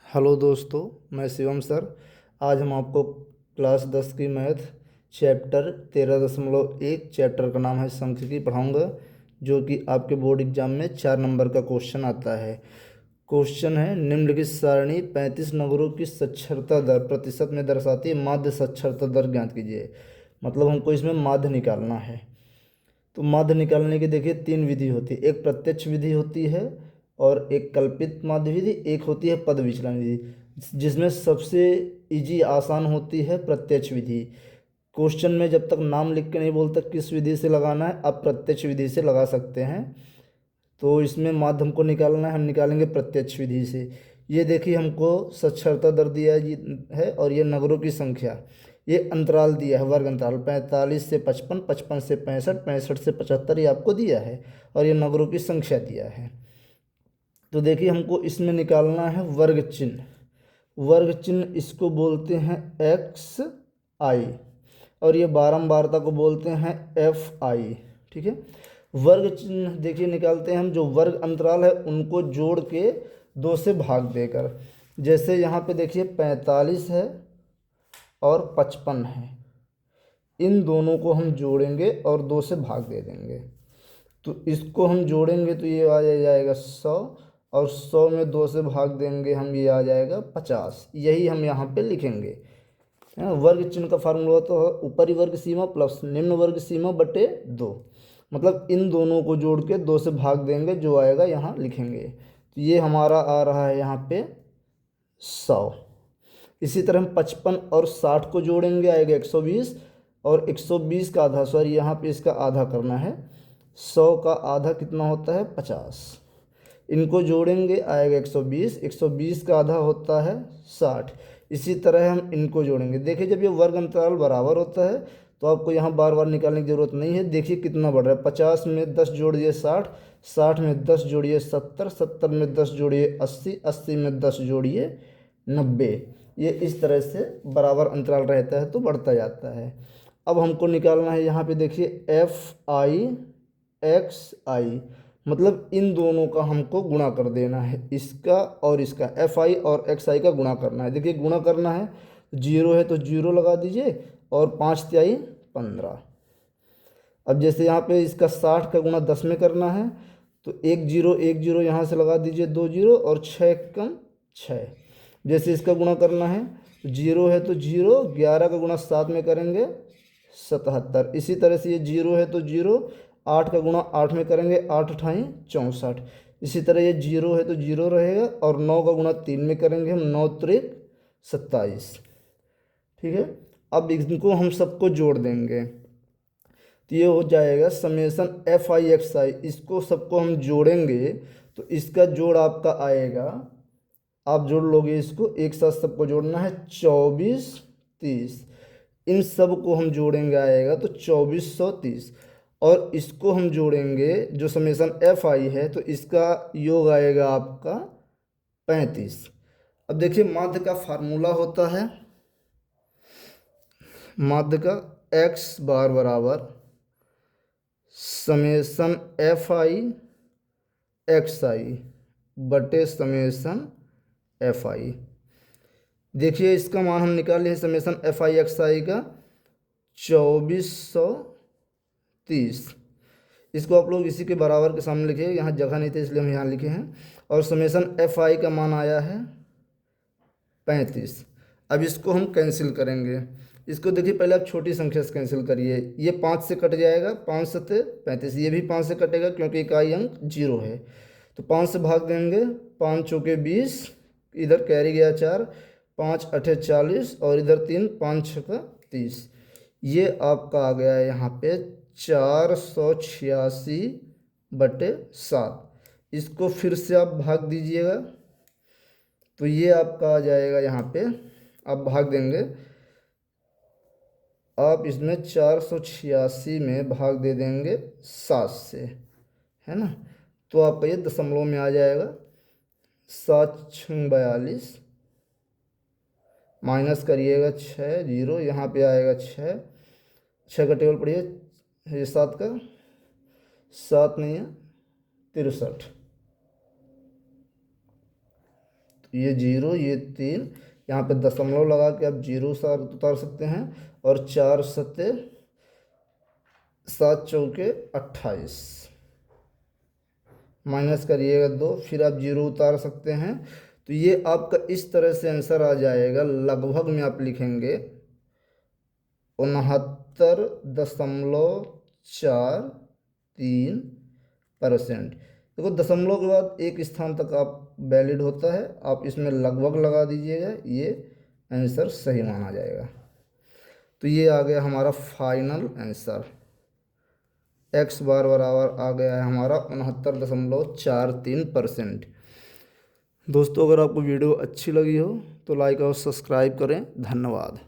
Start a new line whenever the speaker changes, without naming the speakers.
Hello दोस्तों, मैं Shivam sir. आज हम आपको क्लास 10 की मैथ चैप्टर 13.1 चैप्टर का नाम है सांख्यिकी पढ़ाऊंगा, जो कि आपके बोर्ड एग्जाम में 4 नंबर का क्वेश्चन आता है। क्वेश्चन है, निम्नलिखित सारणी 35 नगरों की साक्षरता दर प्रतिशत में दर्शाती है, माध्य साक्षरता दर ज्ञात कीजिए। मतलब हमको इसमें माध्य निकालना है। तो माध्य निकालने की देखिए 3 विधि होती है। एक प्रत्यक्ष विधि होती है और एक कल्पित माध्य विधि, एक होती है पद विचलन विधि, जिसमें सबसे इजी आसान होती है प्रत्यक्ष विधि। क्वेश्चन में जब तक नाम लिख के नहीं बोलता किस विधि से लगाना है, आप प्रत्यक्ष विधि से लगा सकते हैं। तो इसमें माध्य हमको निकालना है, हम निकालेंगे प्रत्यक्ष विधि से। ये देखिए हमको साक्षरता दर दिया है और ये नगरों की संख्या, ये अंतराल दिया है, वर्ग अंतराल 45 से 55, 55 से 65, 65 से 75 ये आपको दिया है, और ये नगरों की संख्या दिया है। तो देखिए हमको इसमें निकालना है वर्ग चिन्ह। वर्ग चिन्ह इसको बोलते हैं एक्स आई, और ये बारंबारता को बोलते हैं एफ आई। ठीक है, वर्ग चिन्ह देखिए निकालते हैं हम, जो वर्ग अंतराल है उनको जोड़ के 2 से भाग देकर। जैसे यहाँ पे देखिए 45 है और 55 है, इन दोनों को हम जोड़ेंगे और 2 से भाग दे देंगे। तो इसको हम जोड़ेंगे तो ये आ जाएगा 100, और 100 में 2 से भाग देंगे हम, ये आ जाएगा 50। यही हम यहाँ पे लिखेंगे। वर्ग चिन्ह का फार्मूला तो है ऊपरी वर्ग सीमा प्लस निम्न वर्ग सीमा बटे 2। मतलब इन दोनों को जोड़ के 2 से भाग देंगे, जो आएगा यहाँ लिखेंगे। तो ये हमारा आ रहा है यहाँ पे 100। इसी तरह हम 55 और 60 को जोड़ेंगे, आएगा 120, और 120 का आधा, सॉरी यहाँ पे इसका आधा करना है। 100 का आधा कितना होता है 50। इनको जोड़ेंगे आएगा 120, 120 का आधा होता है 60। इसी तरह हम इनको जोड़ेंगे। देखिए जब ये वर्ग अंतराल बराबर होता है तो आपको यहाँ बार बार निकालने की ज़रूरत नहीं है। देखिए कितना बढ़ रहा है, 50 में 10 जोड़िए 60, 60 में 10 जोड़िए 70, 70 में 10 जोड़िए 80, 80 में 10 जोड़िए 90। ये इस तरह से बराबर अंतराल रहता है तो बढ़ता जाता है। अब हमको निकालना है यहाँ पे देखिए एफ आई एक्स आई, मतलब इन दोनों का हमको गुणा कर देना है, इसका और इसका, एफ आई और एक्स आई का गुणा करना है। देखिए गुणा करना है, जीरो है तो जीरो लगा दीजिए, और 5 तिहाई 15। अब जैसे यहाँ पे इसका 60 का गुणा 10 में करना है, तो एक जीरो यहाँ से लगा दीजिए, 2 जीरो, और 6 कम 6। जैसे इसका गुणा करना है, जीरो है तो जीरो, 11 का गुणा 7 में करेंगे 77। इसी तरह से ये जीरो है तो जीरो, 8 का गुणा 8 में करेंगे, 8 अठाई 64। इसी तरह ये जीरो है तो जीरो रहेगा, और 9 का गुणा 3 में करेंगे हम, 9 त्रिक 27। ठीक है, अब इनको हम सबको जोड़ देंगे तो ये हो जाएगा समेसन एफ आई एक्स आई। इसको सबको हम जोड़ेंगे तो इसका जोड़ आपका आएगा, आप जोड़ लोगे इसको, एक साथ सबको जोड़ना है 24 30। इन सब को हम जोड़ेंगे आएगा तो 2430, और इसको हम जोड़ेंगे जो समेसन एफ आई है तो इसका योग आएगा आपका 35। अब देखिए माध्य का फार्मूला होता है, माध्य का एक्स बार बराबर समेसन एफ आई एक्स आई बटे समेसन एफ आई। देखिए इसका मान हम निकाल लिए समेसन एफ आई एक्स आई का 2430। इसको आप लोग इसी के बराबर के सामने लिखे, यहाँ जगह नहीं थी इसलिए हम यहाँ लिखे हैं। और समेसन एफ आई का मान आया है 35। अब इसको हम कैंसिल करेंगे। इसको देखिए पहले आप छोटी संख्या से कैंसिल करिए, ये 5 से कट जाएगा, 5 सत्ते 35, ये भी 5 से कटेगा क्योंकि इकाई अंक 0 है। तो 5 से भाग देंगे, 5 चौके 20, इधर कैरी गया 4, 5 अठे 40, और इधर 3, 5 छक्का 30। ये आपका आ गया है यहाँ पे 486 बटे 7। इसको फिर से आप भाग दीजिएगा तो ये आपका आ जाएगा यहाँ पे, आप भाग देंगे, आप इसमें 486 में भाग दे देंगे 7 से, है ना। तो आपका ये दशमलव में आ जाएगा, 7 छंग 42, माइनस करिएगा 6 जीरो, यहाँ पे आएगा 6, 6 का टेबल पढ़िए, ये 7 का 7 नहीं है 63। तो ये 0, ये 3, यहाँ पे दशमलव लगा के आप 0 उतार सकते हैं। और 4 सत्ते 7 चौके 28, माइनस करिएगा 2, फिर आप 0 उतार सकते हैं। तो ये आपका इस तरह से आंसर आ जाएगा। लगभग में आप लिखेंगे 69.43%। देखो दशमलव के बाद एक स्थान तक आप वैलिड होता है, आप इसमें लगभग लगा दीजिएगा, ये आंसर सही माना जाएगा। तो ये आ गया हमारा फाइनल आंसर। x बार बराबर आ गया है हमारा 69.43%। दोस्तों अगर आपको वीडियो अच्छी लगी हो तो लाइक और सब्सक्राइब करें। धन्यवाद।